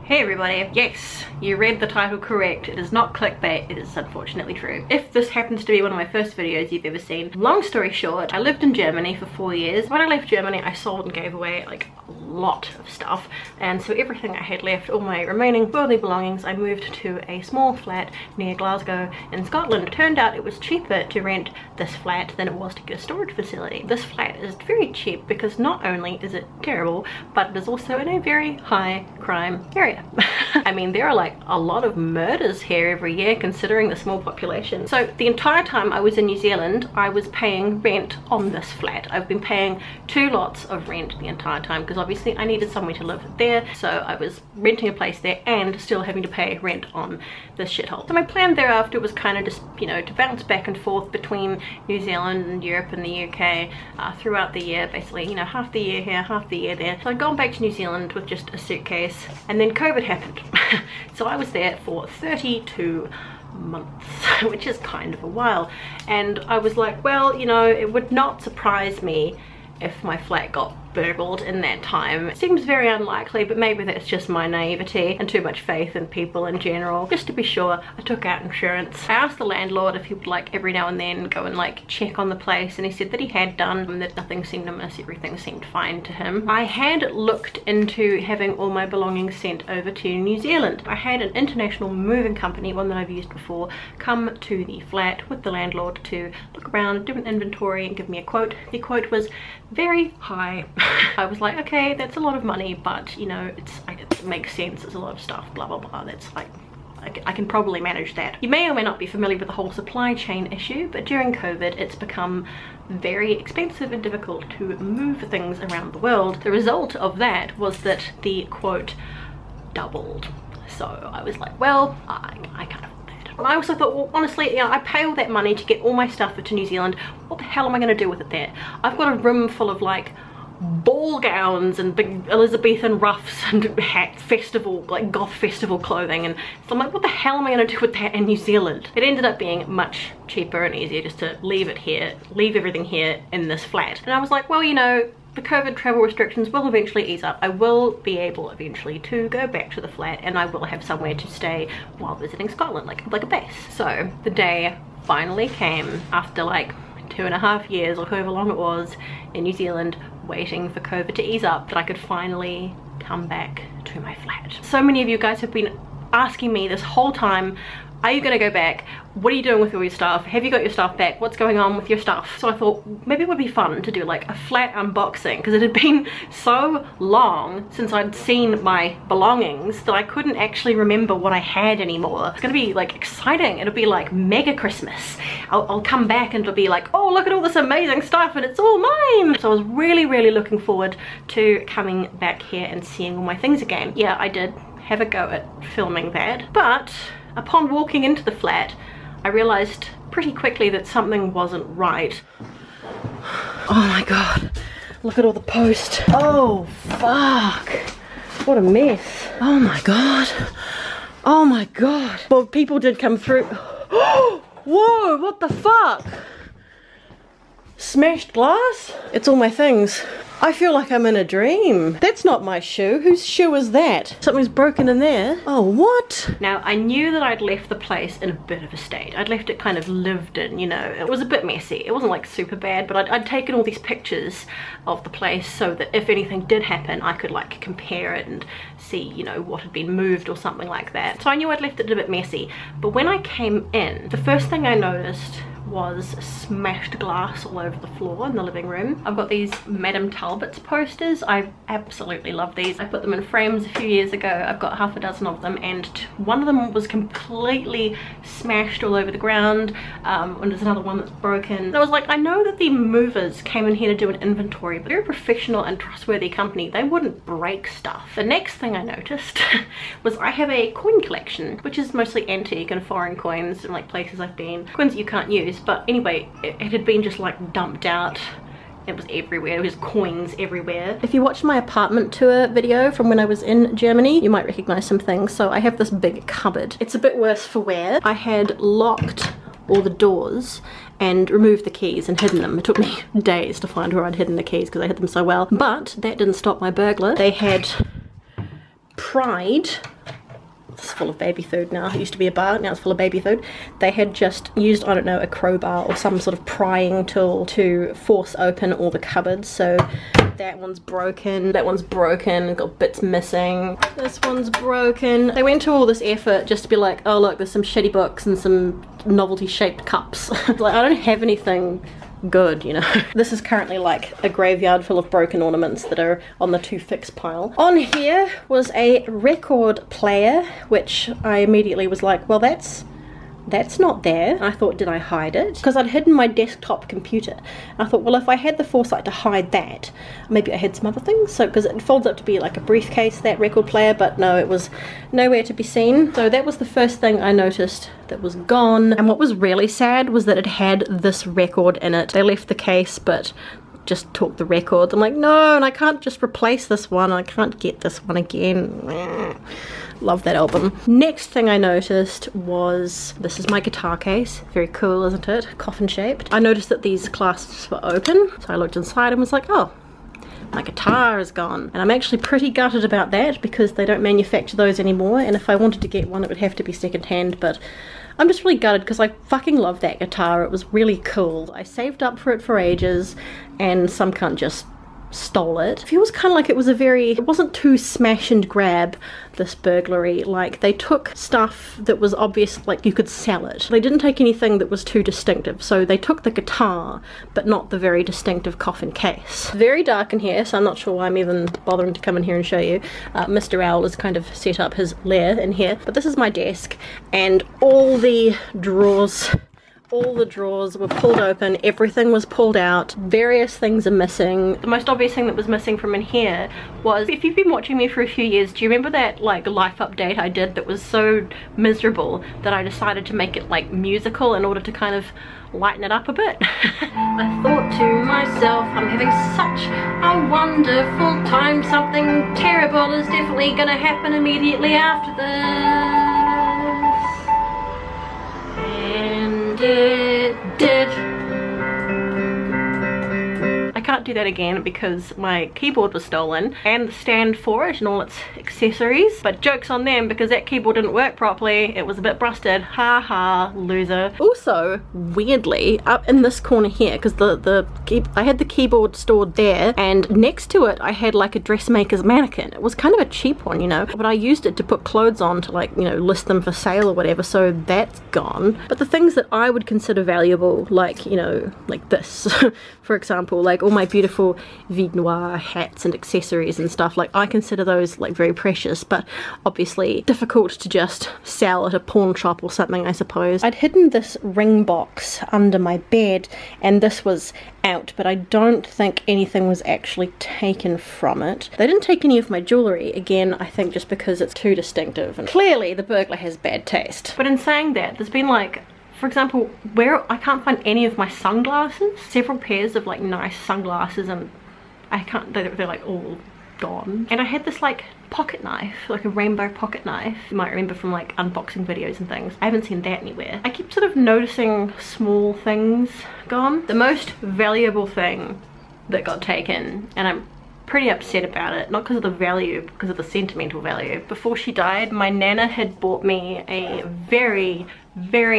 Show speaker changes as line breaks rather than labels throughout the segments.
Hey everybody, yes, you read the title correct. It is not clickbait, it is unfortunately true. If this happens to be one of my first videos you've ever seen, long story short, I lived in Germany for 4 years. When I left Germany, I sold and gave away like a lot of stuff, and so everything I had left, all my remaining worldly belongings, I moved to a small flat near Glasgow in Scotland. It turned out it was cheaper to rent this flat than it was to get a storage facility. This flat is very cheap because not only is it terrible, but it is also in a very high crime area. I mean, there are like a lot of murders here every year considering the small population. So the entire time I was in New Zealand, I was paying rent on this flat. I've been paying 2 lots of rent the entire time because obviously I needed somewhere to live there, so I was renting a place there and still having to pay rent on this shithole. So my plan thereafter was kind of just, you know, to bounce back and forth between New Zealand and Europe and the UK throughout the year, basically, you know, half the year here, half the year there. So I'd gone back to New Zealand with just a suitcase, and then COVID happened. So I was there for 32 months, which is kind of a while, and I was like, well, you know, it would not surprise me if my flat got burgled in that time. It seems very unlikely, but maybe that's just my naivety and too much faith in people in general. Just to be sure, I took out insurance. I asked the landlord if he would like every now and then go and like check on the place, and he said that he had done and that nothing seemed amiss, everything seemed fine to him. I had looked into having all my belongings sent over to New Zealand. I had an international moving company, one that I've used before, come to the flat with the landlord to look around, do an inventory and give me a quote. The quote was very high. I was like, okay, that's a lot of money, but you know, it makes sense, it's a lot of stuff, blah blah blah. That's like, I can probably manage that. You may or may not be familiar with the whole supply chain issue, but during COVID it's become very expensive and difficult to move things around the world. The result of that was that the quote doubled. So I was like, well, I can't afford that. I also thought, well, honestly, you know, I pay all that money to get all my stuff to New Zealand. What the hell am I going to do with it there? I've got a room full of like ball gowns and big Elizabethan ruffs and hats, festival, like goth festival clothing, and so I'm like, what the hell am I going to do with that in New Zealand? It ended up being much cheaper and easier just to leave it here, leave everything here in this flat. And I was like, well, you know, the COVID travel restrictions will eventually ease up. I will be able eventually to go back to the flat, and I will have somewhere to stay while visiting Scotland, like a base. So the day finally came after like 2.5 years or however long it was in New Zealand waiting for COVID to ease up, that I could finally come back to my flat. So many of you guys have been asking me this whole time, are you gonna go back? What are you doing with all your stuff? Have you got your stuff back? What's going on with your stuff? So I thought maybe it would be fun to do like a flat unboxing, because it had been so long since I'd seen my belongings that I couldn't actually remember what I had anymore. It's gonna be like exciting. It'll be like mega Christmas. I'll come back and it'll be like, oh, look at all this amazing stuff and it's all mine. So I was really looking forward to coming back here and seeing all my things again. Yeah, I did have a go at filming that, but upon walking into the flat, I realized pretty quickly that something wasn't right. Oh my god, look at all the post. Oh fuck, what a mess. Oh my god, oh my god. Well, people did come through. Whoa, what the fuck? Smashed glass? It's all my things. I feel like I'm in a dream. That's not my shoe. Whose shoe is that? Something's broken in there. Oh, what? Now, I knew that I'd left the place in a bit of a state. I'd left it kind of lived in, you know. It was a bit messy. It wasn't like super bad, but I'd taken all these pictures of the place so that if anything did happen, I could like compare it and see, you know, what had been moved or something like that. So I knew I'd left it a bit messy. But when I came in, the first thing I noticed was smashed glass all over the floor in the living room. I've got these Madame Talbot's posters. I absolutely love these. I put them in frames a few years ago. I've got half a dozen of them, and one of them was completely smashed all over the ground, and there's another one that's broken. And I was like, I know that the movers came in here to do an inventory, but they're a professional and trustworthy company. They wouldn't break stuff. The next thing I noticed was I have a coin collection, which is mostly antique and foreign coins and like places I've been. Coins that you can't use. But anyway, it had been just like dumped out. It was everywhere. There was coins everywhere. If you watched my apartment tour video from when I was in Germany, you might recognize some things. So I have this big cupboard. It's a bit worse for wear. I had locked all the doors and removed the keys and hidden them. It took me days to find where I'd hidden the keys because I hid them so well. But that didn't stop my burglar. They had pried It's full of baby food now. It used to be a bar, now it's full of baby food. They had just used, I don't know, a crowbar or some sort of prying tool to force open all the cupboards. So that one's broken, got bits missing, this one's broken. They went to all this effort just to be like, oh look, there's some shitty books and some novelty shaped cups. Like, I don't have anything good, you know. This is currently like a graveyard full of broken ornaments that are on the to fix pile. On here was a record player, which I immediately was like, well, that's not there. I thought, did I hide it? Because I'd hidden my desktop computer. I thought, well, if I had the foresight to hide that, maybe I had some other things. So, because it folds up to be like a briefcase, that record player, but no, it was nowhere to be seen. So that was the first thing I noticed that was gone. And what was really sad was that it had this record in it. They left the case, but just took the record. I'm like, no, and I can't just replace this one. I can't get this one again. Love that album. Next thing I noticed was, this is my guitar case. Very cool, isn't it? Coffin shaped. I noticed that these clasps were open, so I looked inside and was like, oh, my guitar is gone. And I'm actually pretty gutted about that because they don't manufacture those anymore, and if I wanted to get one it would have to be secondhand, but I'm just really gutted because I fucking love that guitar. It was really cool. I saved up for it for ages and some cunt just stole it. It feels kind of like it was it wasn't too smash and grab, this burglary. Like, they took stuff that was obvious, like you could sell it. They didn't take anything that was too distinctive, so they took the guitar but not the very distinctive coffin case. Very dark in here, so I'm not sure why I'm even bothering to come in here and show you. Mr. Owl has kind of set up his lair in here, but this is my desk and all the drawers were pulled open, everything was pulled out, various things are missing. The most obvious thing that was missing from in here was, if you've been watching me for a few years, do you remember that like life update I did that was so miserable that I decided to make it like musical in order to kind of lighten it up a bit? I thought to myself, I'm having such a wonderful time, something terrible is definitely gonna happen immediately after this. And it did. I can't do that again because my keyboard was stolen and the stand for it and all its accessories, but joke's on them because that keyboard didn't work properly. It was a bit busted. Ha ha, loser. Also, weirdly, up in this corner here, because I had the keyboard stored there, and next to it I had like a dressmaker's mannequin. It was kind of a cheap one, you know, but I used it to put clothes on to, like, you know, list them for sale or whatever, so that's gone. But the things that I would consider valuable, like, you know, like this, for example, like all my beautiful Vide Noir hats and accessories and stuff, like I consider those like very precious, but obviously difficult to just sell at a pawn shop or something, I suppose. I'd hidden this ring box under my bed and this was out, but I don't think anything was actually taken from it. They didn't take any of my jewellery, again I think just because it's too distinctive, and clearly the burglar has bad taste. But in saying that, there's been like, for example, where I can't find any of my sunglasses, several pairs of like nice sunglasses, and I can't, they're like all gone. And I had this like pocket knife, like a rainbow pocket knife, you might remember from like unboxing videos and things. I haven't seen that anywhere. I keep sort of noticing small things gone. The most valuable thing that got taken, and I'm pretty upset about it, not because of the value, because of the sentimental value. Before she died, my nana had bought me a very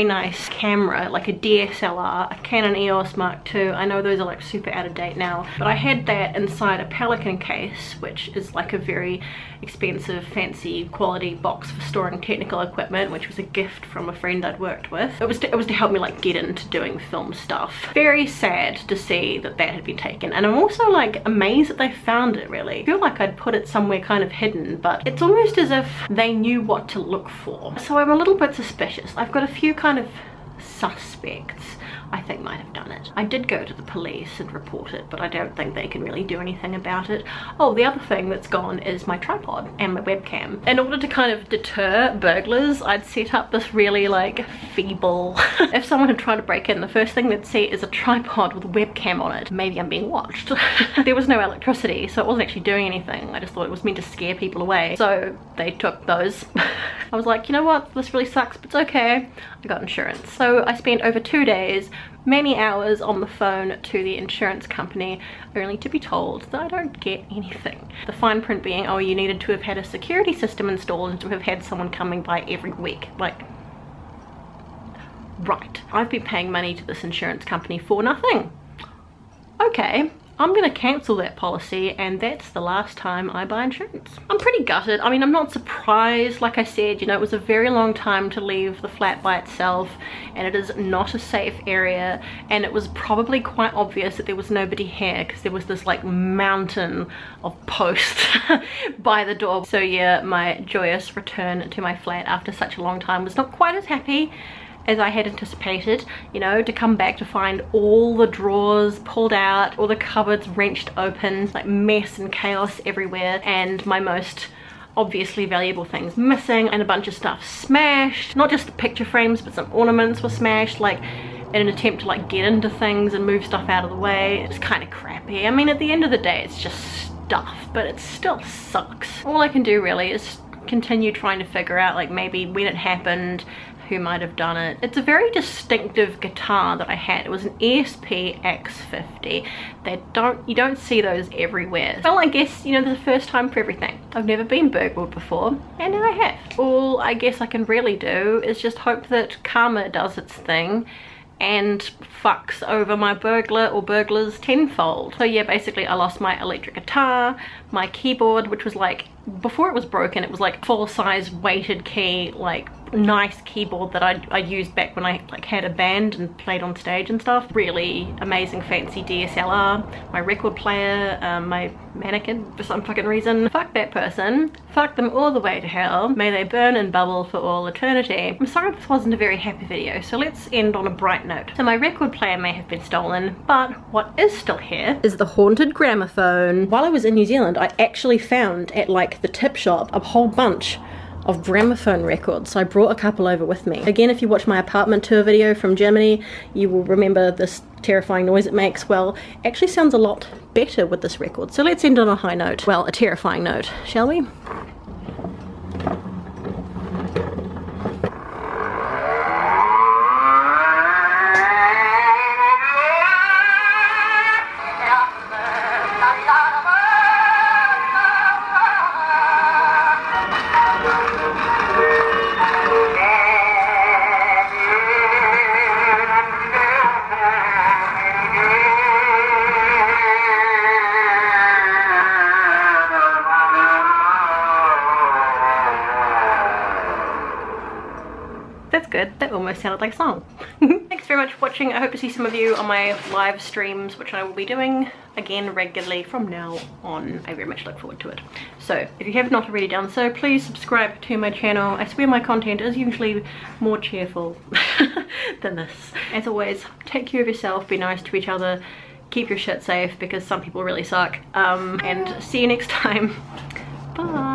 nice camera, like a DSLR, a Canon EOS Mark II. I know those are like super out of date now, but I had that inside a Pelican case, which is like a very expensive, fancy quality box for storing technical equipment, which was a gift from a friend I'd worked with. It was to help me like get into doing film stuff. Very sad to see that that had been taken, and I'm also like amazed that they found it, really. I feel like I'd put it somewhere kind of hidden, but it's almost as if they knew what to look for. So I'm a little bit suspicious. I've got a few kind of suspects I think might have done it. I did go to the police and report it, but I don't think they can really do anything about it. Oh, the other thing that's gone is my tripod and my webcam. In order to kind of deter burglars, I'd set up this really like feeble, if someone had tried to break in, the first thing they'd see is a tripod with a webcam on it. Maybe I'm being watched. There was no electricity, so it wasn't actually doing anything. I just thought it was meant to scare people away, so they took those. I was like, you know what, this really sucks, but it's okay, I got insurance. So I spent over 2 days, many hours on the phone to the insurance company, only to be told that I don't get anything. The fine print being, oh, you needed to have had a security system installed and to have had someone coming by every week. Like, right, I've been paying money to this insurance company for nothing. Okay, I'm gonna cancel that policy, and that's the last time I buy insurance. I'm pretty gutted. I mean, I'm not surprised. Like I said, you know, it was a very long time to leave the flat by itself, and it is not a safe area, and it was probably quite obvious that there was nobody here because there was this like mountain of posts by the door. So yeah, my joyous return to my flat after such a long time was not quite as happy as I had anticipated, you know, to come back to find all the drawers pulled out, all the cupboards wrenched open, like mess and chaos everywhere, and my most obviously valuable things missing, and a bunch of stuff smashed. Not just the picture frames, but some ornaments were smashed, like in an attempt to like get into things and move stuff out of the way. It's kind of crappy. I mean, at the end of the day, it's just stuff, but it still sucks. All I can do really is continue trying to figure out like maybe when it happened, who might have done it. It's a very distinctive guitar that I had. It was an ESP X50. You don't see those everywhere. Well, I guess, you know, there's a first time for everything. I've never been burgled before, and now I have. All I guess I can really do is just hope that karma does its thing and fucks over my burglar or burglars tenfold. So yeah, basically I lost my electric guitar, my keyboard, which was like, before it was broken, it was like full-size weighted key, like nice keyboard that I used back when I like had a band and played on stage and stuff. Really amazing fancy DSLR, my record player, my mannequin for some fucking reason. Fuck that person, fuck them all the way to hell. May they burn and bubble for all eternity. I'm sorry this wasn't a very happy video, so let's end on a bright note. So my record player may have been stolen, but what is still here is the haunted gramophone. While I was in New Zealand, I actually found at like the tip shop a whole bunch of gramophone records, so I brought a couple over with me. Again, if you watch my apartment tour video from Germany, you will remember this terrifying noise it makes. Well, it actually sounds a lot better with this record. So let's end on a high note. Well, a terrifying note, shall we? That's good. That almost sounded like a song. Thanks very much for watching. I hope to see some of you on my live streams, which I will be doing again regularly from now on. I very much look forward to it. So if you have not already done so, please subscribe to my channel. I swear my content is usually more cheerful than this. As always, take care of yourself, be nice to each other, keep your shit safe because some people really suck, and see you next time. Bye.